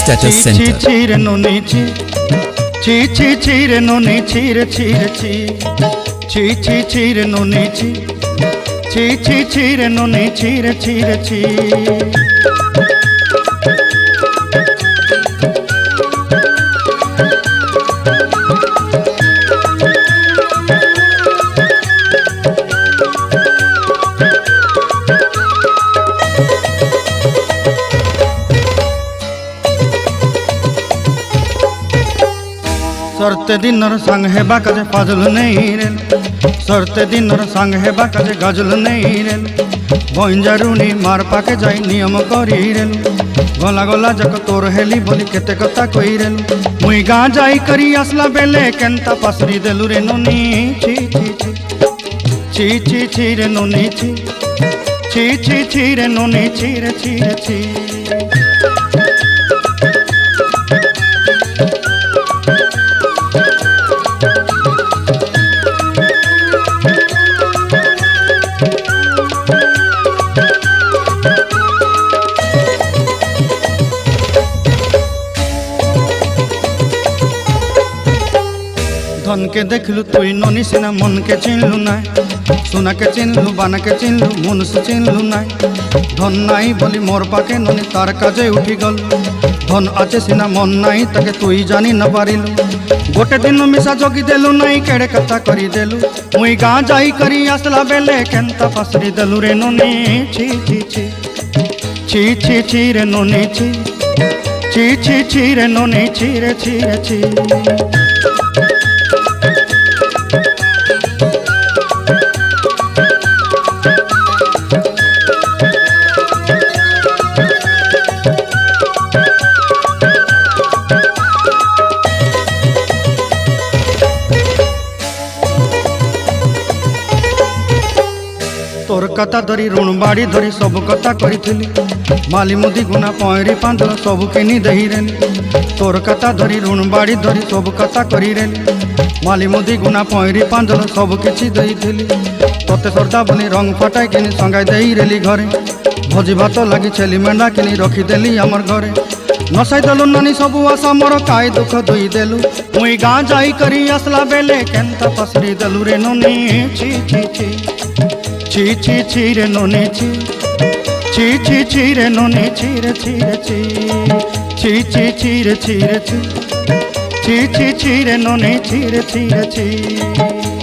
Status Center. Chire noni chi, chire noni chire chi, chire noni chi, chire noni chire chi. सरते दिनर संग हेबा काजे फाजल नहीं rail, सरते दिनर संग हेबा काजे गजल नहीं रेल, बंजारुनी मार पाके जाई नियम करी रेल, गला गला जक तोर हेली बोली केते कथा कई रेल, मुई गाँ जाई करी असला बेले केंता पासरी देलु रे नोनी ची रे नोनी ची रे नोनी ची। धन के देखलु तुई नोनी सिना मन के चिन्हलु ना, सोना के चिन्हलु बाना के चिन्हलु मुनुष चिन्हलु ना, धन नाई बोली मोर पाके नोनी तार काजे उठी गल, धन आचे सिना मन नाई ताके तुई जानी न पारिलु, गोटे दिन मिसा जोगी देलु नाई केड़े कथा करी देलु, मुई गाँ जाई करी आसला बेले केंता पासरी देलु रे नोनी ची रे नोनी ची रे नोनी ची। तोर कथा धरी ऋण बाड़ी धरी सब कथा करी, माली मुदी गुना पयरी पांदल सब किनी दही रेली, तोर कथा धरी ऋण बाड़ी धरी सब कथा करी रेली, माली मुदी गुना पयरी पांदल सब किछि दही थी, तोते सरदा बनी रंग फटाई किनी संगाई दही रेली घरे, भोजी भात लगी छेली मेंढा किनी रखीदेली आमर घरे, नसाई देलु नानी सबु आशा मोर काई दुख दुई देलु, मुई गाँ जाई करी आसला बेले केंता पसरी देलु रे नोनी ची रे नोनी ची रे नोनी ची रे नोनी ची।